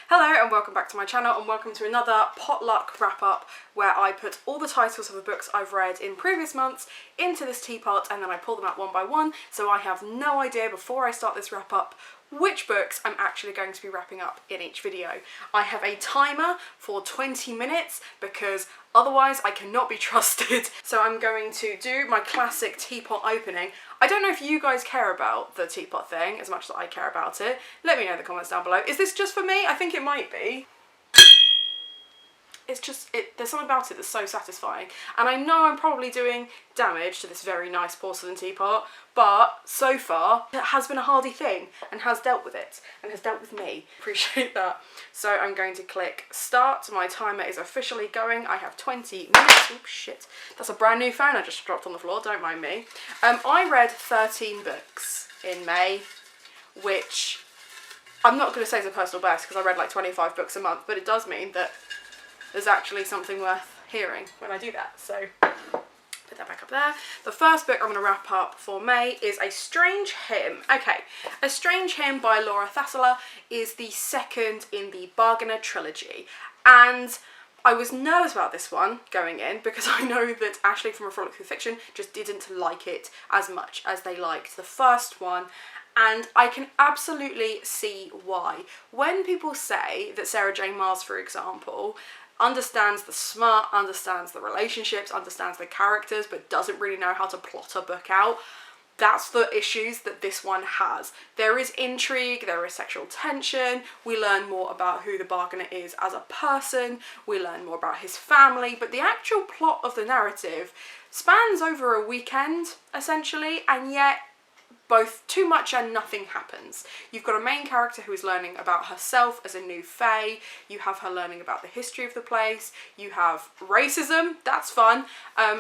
Hello and welcome back to my channel, and welcome to another potluck wrap up where I put all the titles of the books I've read in previous months into this teapot and then I pull them out one by one, so I have no idea before I start this wrap up which books I'm actually going to be wrapping up in each video. I have a timer for 20 minutes because otherwise I cannot be trusted. So I'm going to do my classic teapot opening. I don't know if you guys care about the teapot thing as much as I care about it. Let me know in the comments down below. Is this just for me? I think it might be. It's just, there's something about it that's so satisfying. And I know I'm probably doing damage to this very nice porcelain teapot, but so far it has been a hardy thing and has dealt with it and has dealt with me. Appreciate that. So I'm going to click start. My timer is officially going. I have 20 minutes. Oh shit. That's a brand new phone I just dropped on the floor, don't mind me. I read 13 books in May, which I'm not going to say is a personal best because I read like 25 books a month, but it does mean that there's actually something worth hearing when I do that. So put that back up there. The first book I'm going to wrap up for May is A Strange Hymn. Okay, A Strange Hymn by Laura Thassler is the second in the Bargainer trilogy, and I was nervous about this one going in because I know that Ashley from A Frolic Through Fiction just didn't like it as much as they liked the first one. And I can absolutely see why. When people say that Sarah J Maas, for example, understands the smut, understands the relationships, understands the characters, but doesn't really know how to plot a book out, that's the issues that this one has. There is intrigue, there is sexual tension, we learn more about who the bargainer is as a person, we learn more about his family, but the actual plot of the narrative spans over a weekend, essentially, and yet both too much and nothing happens. You've got a main character who is learning about herself as a new fae, you have her learning about the history of the place, you have racism, that's fun.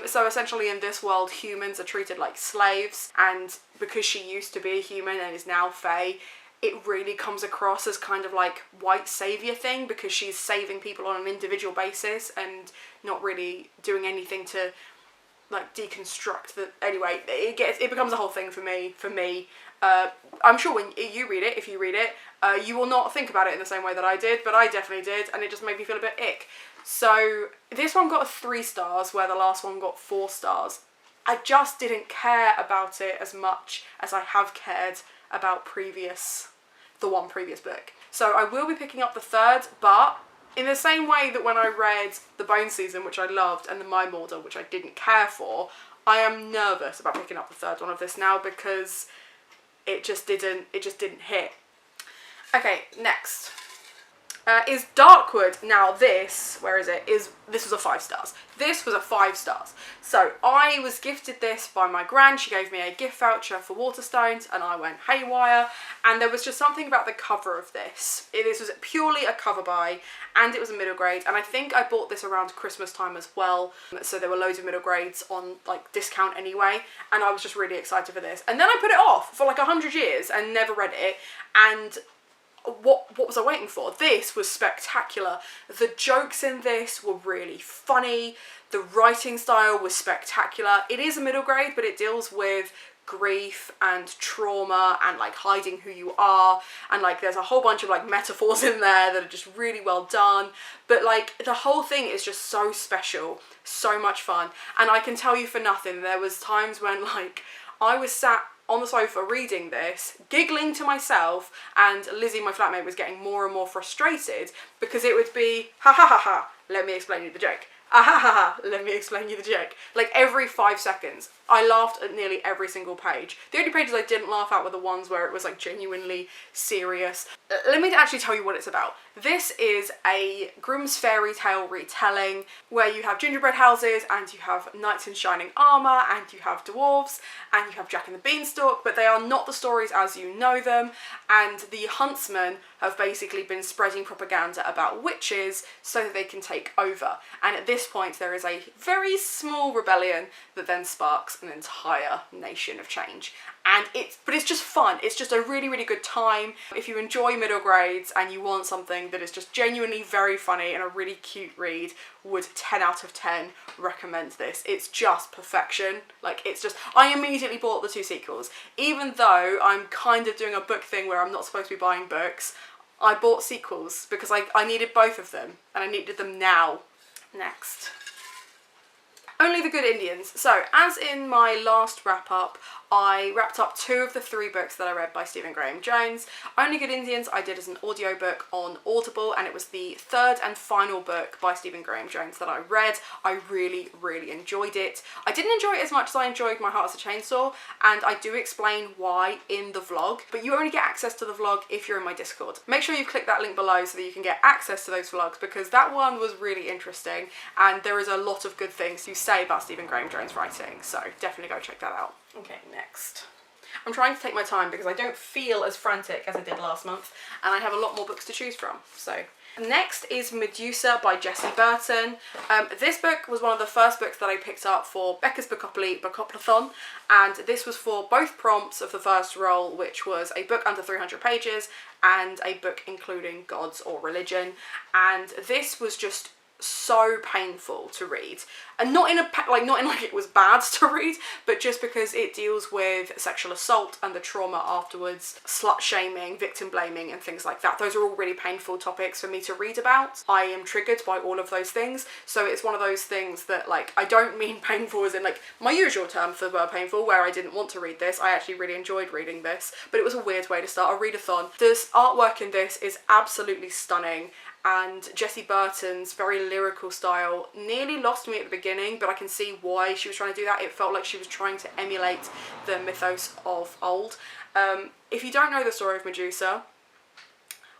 So essentially in this world humans are treated like slaves, and because she used to be a human and is now fae, it really comes across as kind of like white saviour thing because she's saving people on an individual basis and not really doing anything to like deconstruct the, anyway, it becomes a whole thing for me. I'm sure when you read it, if you read it, you will not think about it in the same way that I did, but I definitely did, and it just made me feel a bit ick. So this one got 3 stars where the last one got 4 stars. I just didn't care about it as much as I have cared about the one previous book. So I will be picking up the third, but in the same way that when I read The Bone Season, which I loved, and The Mime Order, which I didn't care for, I am nervous about picking up the third one of this now because it just didn't hit. Okay, next is Darkwood. Now this, where is it? This was a 5 stars. This was a 5 stars. So I was gifted this by my gran. She gave me a gift voucher for Waterstones and I went haywire, and there was just something about the cover of this. This was purely a cover buy and it was a middle grade, and I think I bought this around Christmas time as well, so there were loads of middle grades on like discount anyway, and I was just really excited for this. And then I put it off for like 100 years and never read it, and what was I waiting for? This was spectacular. The jokes in this were really funny. The writing style was spectacular. It is a middle grade, but it deals with grief and trauma and like hiding who you are, and like there's a whole bunch of like metaphors in there that are just really well done, but like the whole thing is just so special, so much fun. And I can tell you for nothing, there was times when like I was sat on the sofa reading this, giggling to myself, and Lizzie, my flatmate, was getting more and more frustrated because it would be, ha ha ha ha, let me explain you the joke. Ah ha ha ha, let me explain you the joke. Like every 5 seconds. I laughed at nearly every single page. The only pages I didn't laugh at were the ones where it was like genuinely serious. Let me actually tell you what it's about. This is a Grimm's fairy tale retelling where you have gingerbread houses and you have knights in shining armour and you have dwarves and you have Jack and the Beanstalk, but they are not the stories as you know them, and the huntsmen have basically been spreading propaganda about witches so that they can take over. And at this point there is a very small rebellion that then sparks an entire nation of change. And it's just fun. It's just a really, really good time. If you enjoy middle grades and you want something that is just genuinely very funny and a really cute read, would 10 out of 10 recommend this. It's just perfection. Like, it's just, I immediately bought the 2 sequels. Even though I'm kind of doing a book thing where I'm not supposed to be buying books, I bought sequels because I needed both of them, and I needed them now. Next. Only the Good Indians. So, as in my last wrap up, I wrapped up 2 of the 3 books that I read by Stephen Graham Jones. Only Good Indians I did as an audiobook on Audible, and it was the 3rd and final book by Stephen Graham Jones that I read. I really, really enjoyed it. I didn't enjoy it as much as I enjoyed My Heart as a Chainsaw, and I do explain why in the vlog, but you only get access to the vlog if you're in my Discord. Make sure you click that link below so that you can get access to those vlogs, because that one was really interesting, and there is a lot of good things to say about Stephen Graham Jones writing, so definitely go check that out. Okay, next. I'm trying to take my time because I don't feel as frantic as I did last month, and I have a lot more books to choose from. So next is Medusa by Jessie Burton. This book was one of the first books that I picked up for Becca's Bookoplathon, and this was for both prompts of the first roll, which was a book under 300 pages and a book including gods or religion, and this was just so painful to read, and not in like it was bad to read, but just because it deals with sexual assault and the trauma afterwards, slut shaming, victim blaming and things like that. Those are all really painful topics for me to read about. I am triggered by all of those things, so it's one of those things that, like, I don't mean painful as in like my usual term for painful, where I didn't want to read this. I actually really enjoyed reading this, but it was a weird way to start a readathon. This artwork in this is absolutely stunning, and Jessie Burton's very lyrical style nearly lost me at the beginning, but I can see why she was trying to do that. It felt like she was trying to emulate the mythos of old. If you don't know the story of Medusa,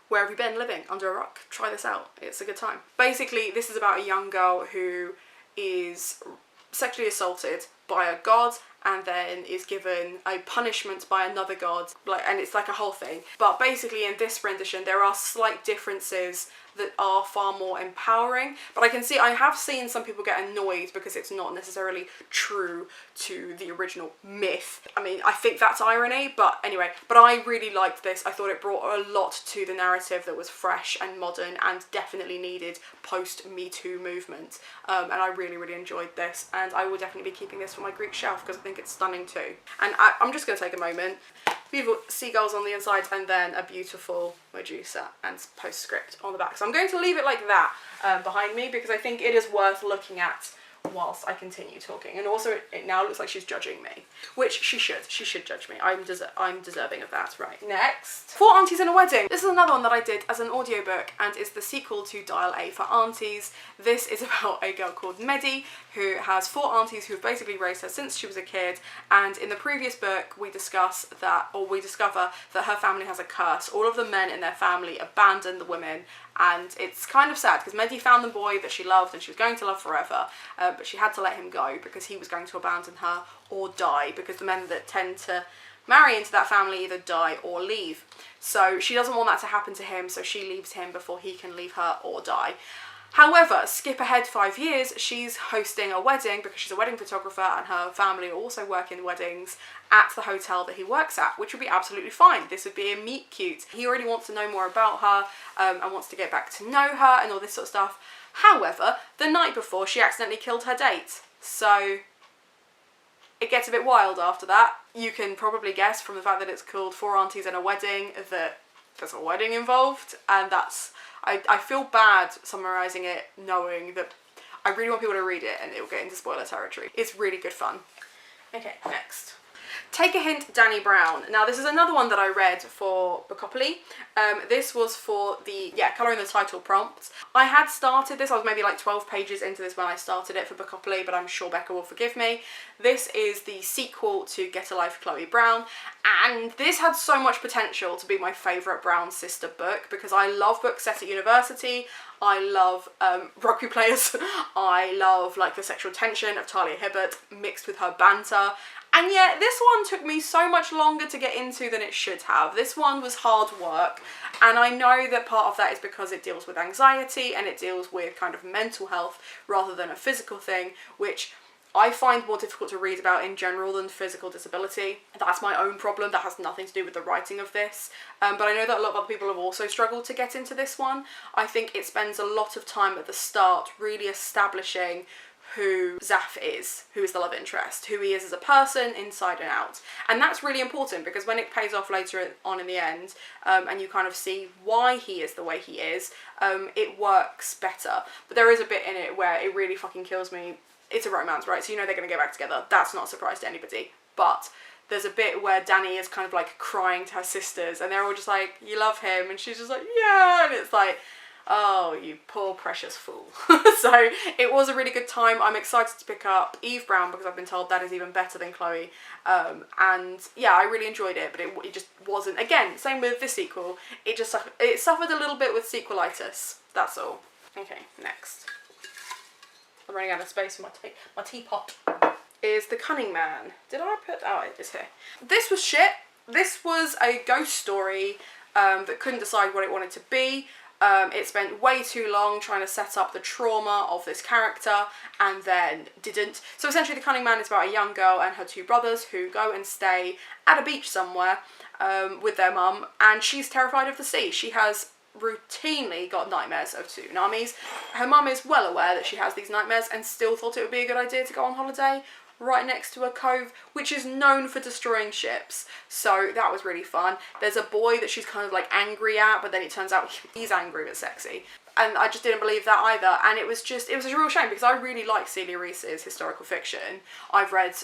where have you been living? Under a rock? Try this out. It's a good time. Basically, this is about a young girl who is sexually assaulted by a god and then is given a punishment by another god, and it's like a whole thing. But basically in this rendition there are slight differences that are far more empowering, but I have seen some people get annoyed because it's not necessarily true to the original myth. I mean, I think that's irony, but anyway, but I really liked this. I thought it brought a lot to the narrative that was fresh and modern and definitely needed post Me Too movement, and I really, really enjoyed this, and I will definitely be keeping this for my Greek shelf because I think it's stunning too. And I'm just going to take a moment. Beautiful seagulls on the inside, and then a beautiful Medusa and postscript on the back. So I'm going to leave it like that behind me because I think it is worth looking at whilst I continue talking. And also it now looks like she's judging me, which she should judge me. I'm deserving of that. Right, next. 4 Aunties and a Wedding. This is another one that I did as an audiobook and is the sequel to Dial A for Aunties. This is about a girl called Medi who has 4 aunties who have basically raised her since she was a kid, and in the previous book we discover that her family has a curse. All of the men in their family abandon the women, and it's kind of sad because Medi found the boy that she loved and she was going to love forever, but she had to let him go because he was going to abandon her or die, because the men that tend to marry into that family either die or leave. So she doesn't want that to happen to him, so she leaves him before he can leave her or die. However, skip ahead 5 years, she's hosting a wedding because she's a wedding photographer and her family also work in weddings at the hotel that he works at, which would be absolutely fine. This would be a meet cute. He already wants to know more about her and wants to get back to know her and all this sort of stuff. However, the night before she accidentally killed her date. So it gets a bit wild after that. You can probably guess from the fact that it's called 4 Aunties and a Wedding that there's a wedding involved, and that's... I feel bad summarising it knowing that I really want people to read it and it will get into spoiler territory. It's really good fun. Okay, next. Take a Hint, Dani Brown. Now this is another one that I read for Bookoplathon. This was for the, colouring the title prompts. I had started this, I was maybe like 12 pages into this when I started it for Bookoplathon, but I'm sure Becca will forgive me. This is the sequel to Get a Life, Chloe Brown, and this had so much potential to be my favourite Brown sister book because I love books set at university. I love rugby players. I love like the sexual tension of Talia Hibbert mixed with her banter. And yet this one took me so much longer to get into than it should have. This one was hard work, and I know that part of that is because it deals with anxiety and it deals with kind of mental health rather than a physical thing, which I find more difficult to read about in general than physical disability. That's my own problem. That has nothing to do with the writing of this. But I know that a lot of other people have also struggled to get into this one. I think it spends a lot of time at the start really establishing who Zaf is, who is the love interest, who he is as a person, inside and out. And that's really important because when it pays off later on in the end, and you kind of see why he is the way he is, it works better. But there is a bit in it where it really fucking kills me. It's a romance, right? So you know they're going to get back together. That's not a surprise to anybody. But there's a bit where Dani is kind of like crying to her sisters and they're all just like, you love him? And she's just like, yeah. And it's like, oh, you poor precious fool. So it was a really good time. I'm excited to pick up Eve Brown because I've been told that is even better than Chloe. And yeah, I really enjoyed it, but it just wasn't. Again, same with this sequel. It suffered a little bit with sequelitis. That's all. Okay, next. I'm running out of space for my teapot. Is the Cunning Man. Did I put... oh, it is here. This was shit. This was a ghost story that couldn't decide what it wanted to be. It spent way too long trying to set up the trauma of this character and then didn't. So essentially the Cunning Man is about a young girl and her two brothers who go and stay at a beach somewhere with their mum, and she's terrified of the sea. She has routinely got nightmares of tsunamis. Her mum is well aware that she has these nightmares and still thought it would be a good idea to go on holiday right next to a cove which is known for destroying ships. So that was really fun. There's a boy that she's kind of like angry at, but then it turns out he's angry but sexy. And I just didn't believe that either. And it was a real shame because I really like Celia Reese's historical fiction. I've read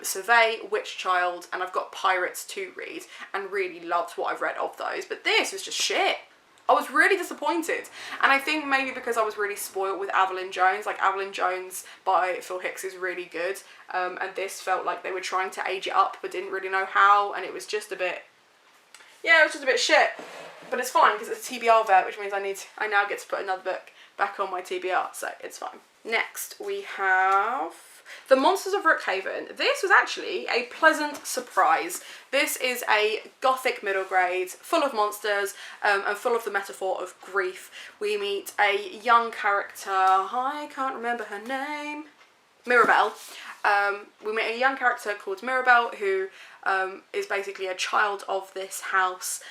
Survey, Witch Child, and I've got Pirates to read and really loved what I've read of those. But this was just shit. I was really disappointed, and I think maybe because I was really spoiled with Evelyn Jones. Like, Evelyn Jones by Phil Hicks is really good, and this felt like they were trying to age it up but didn't really know how, and it was just a bit, yeah, it was just a bit shit. But it's fine because it's a TBR vet, which means I now get to put another book back on my TBR, so it's fine. Next we have the Monsters of Rookhaven. This was actually a pleasant surprise. This is a gothic middle grade, full of monsters, and full of the metaphor of grief. We meet a young character, I can't remember her name, Mirabelle. We meet a young character called Mirabelle who is basically a child of this house.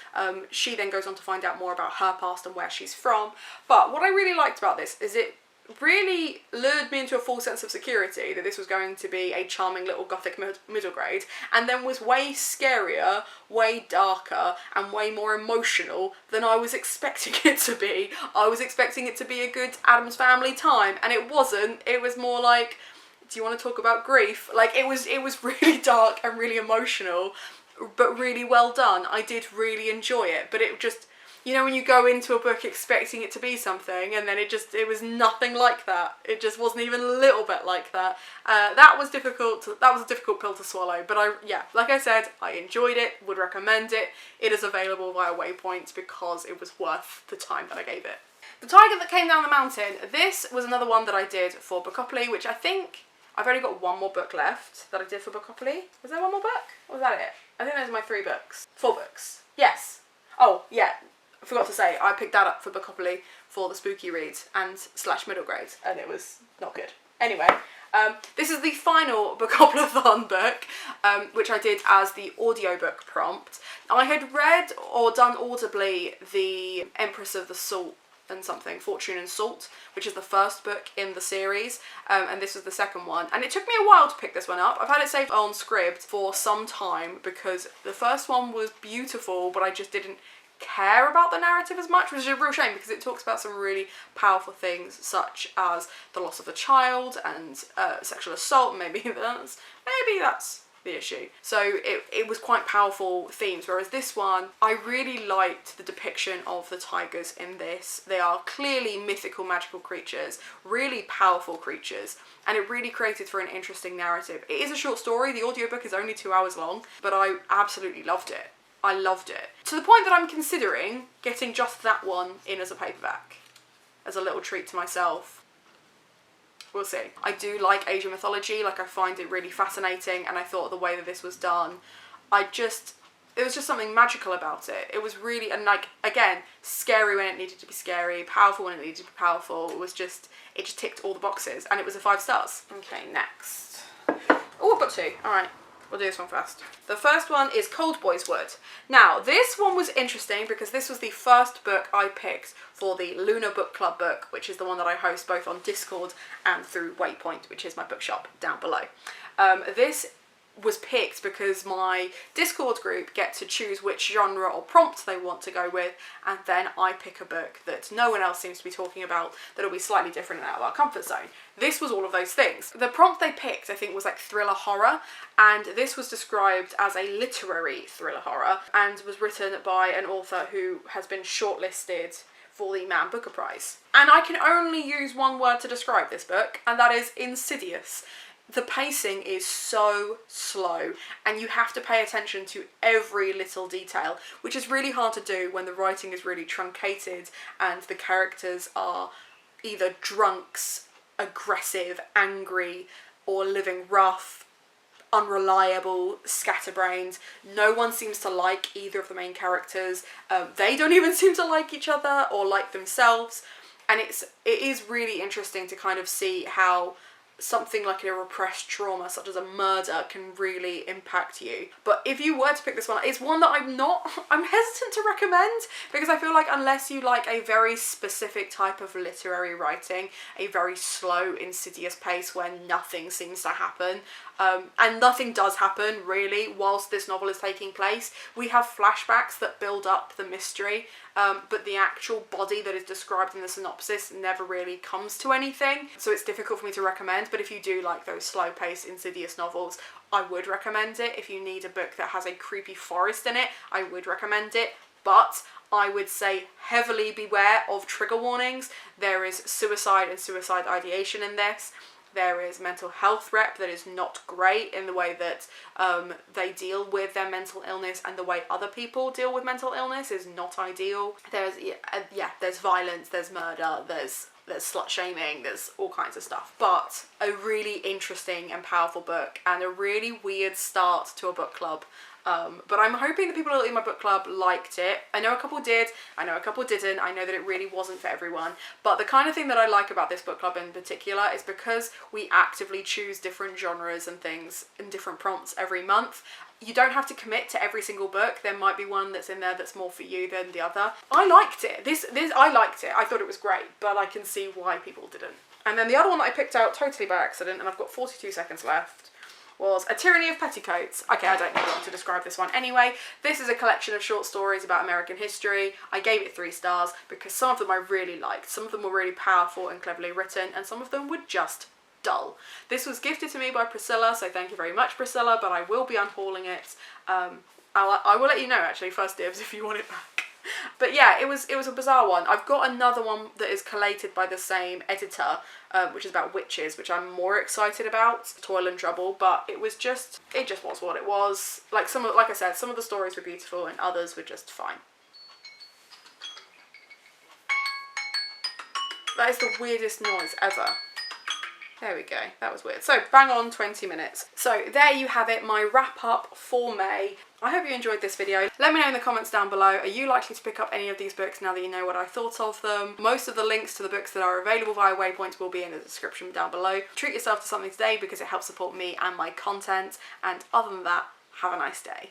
She then goes on to find out more about her past and where she's from. But what I really liked about this is it really lured me into a false sense of security that this was going to be a charming little gothic middle grade, and then was way scarier, way darker, and way more emotional than I was expecting it to be. I was expecting it to be a good Addams Family time, and it wasn't. It was more like, do you want to talk about grief? Like, it was really dark and really emotional, but really well done. I did really enjoy it, but it just, you know, when you go into a book expecting it to be something and then it was nothing like that. It just wasn't even a little bit like that. That was difficult. That was a difficult pill to swallow. But yeah, like I said, I enjoyed it, would recommend it. It is available via Waypoint because it was worth the time that I gave it. The Tiger That Came Down the Mountain. This was another one that I did for Bookopoly, which I think I've only got one more book left that I did for Bookopoly. Was there one more book? Or was that it? I think those are my 3 books. 4 books. Yes. Oh, yeah. I forgot to say, I picked that up for Bookopoly for the spooky reads and / middle grade, and it was not good. Anyway, this is the final Bookoplathon book, which I did as the audiobook prompt. I had read or done audibly the Empress of the Salt and something, Fortune and Salt, which is the first book in the series, and this was the second one. And it took me a while to pick this one up. I've had it saved on Scribd for some time because the first one was beautiful, but I just didn't care about the narrative as much, which is a real shame because it talks about some really powerful things such as the loss of a child and sexual assault. Maybe that's the issue. So it was quite powerful themes, whereas this one, I really liked the depiction of the tigers in this. They are clearly mythical, magical creatures, really powerful creatures, and it really created for an interesting narrative. It is a short story. The audiobook is only 2 hours long, but I absolutely loved it. I loved it. To the point that I'm considering getting just that one in as a paperback, as a little treat to myself. We'll see. I do like Asian mythology, like I find it really fascinating, and I thought the way that this was done, it was just something magical about it. It was really, and like, again, scary when it needed to be scary, powerful when it needed to be powerful. It just ticked all the boxes, and it was a 5 stars. Okay, next. Oh, I've got 2, alright. We'll do this one first. The first one is Cold Boy's Wood. Now, this one was interesting because this was the first book I picked for the Lunar Book Club book, which is the one that I host both on Discord and through Waypoint, which is my bookshop down below. This was picked because my Discord group get to choose which genre or prompt they want to go with, and then I pick a book that no one else seems to be talking about that'll be slightly different and out of our comfort zone. This was all of those things. The prompt they picked, I think, was like thriller horror, and this was described as a literary thriller horror and was written by an author who has been shortlisted for the Man Booker Prize. And I can only use one word to describe this book, and that is insidious. The pacing is so slow and you have to pay attention to every little detail, which is really hard to do when the writing is really truncated and the characters are either drunks, aggressive, angry, or living rough, unreliable, scatterbrained. No one seems to like either of the main characters. They don't even seem to like each other or like themselves. And it is really interesting to kind of see how something like a repressed trauma such as a murder can really impact you. But if you were to pick this one, it's one that I'm hesitant to recommend, because I feel like unless you like a very specific type of literary writing, a very slow, insidious pace where nothing seems to happen, and nothing does happen really whilst this novel is taking place. We have flashbacks that build up the mystery, but the actual body that is described in the synopsis never really comes to anything, so it's difficult for me to recommend. But if you do like those slow-paced, insidious novels, I would recommend it. If you need a book that has a creepy forest in it, I would recommend it. But I would say heavily beware of trigger warnings. There is suicide and suicide ideation in this. There is mental health rep that is not great in the way that they deal with their mental illness, and the way other people deal with mental illness is not ideal. There's violence, there's murder, there's slut shaming, there's all kinds of stuff. But a really interesting and powerful book, and a really weird start to a book club. But I'm hoping the people in my book club liked it. I know a couple did, I know a couple didn't. I know that it really wasn't for everyone. But the kind of thing that I like about this book club in particular is because we actively choose different genres and things and different prompts every month. You don't have to commit to every single book. There might be one that's in there that's more for you than the other. I liked it. I liked it. I thought it was great, but I can see why people didn't. And then the other one that I picked out totally by accident, and I've got 42 seconds left, was A Tyranny of Petticoats. Okay, I don't know how to describe this one. Anyway, this is a collection of short stories about American history. I gave it 3 stars because some of them I really liked. Some of them were really powerful and cleverly written, and some of them were just dull. This was gifted to me by Priscilla, so thank you very much, Priscilla, but I will be unhauling it. I will let you know, actually, first dibs, if you want it back. But yeah, it was a bizarre one. I've got another one that is collated by the same editor, which is about witches, which I'm more excited about, Toil and Trouble, but it just was what it was. Like I said, some of the stories were beautiful and others were just fine. That is the weirdest noise ever. There we go, that was weird. So, bang on 20 minutes. So, there you have it, my wrap up for May. I hope you enjoyed this video. Let me know in the comments down below, are you likely to pick up any of these books now that you know what I thought of them? Most of the links to the books that are available via Waypoint will be in the description down below. Treat yourself to something today because it helps support me and my content. And other than that, have a nice day.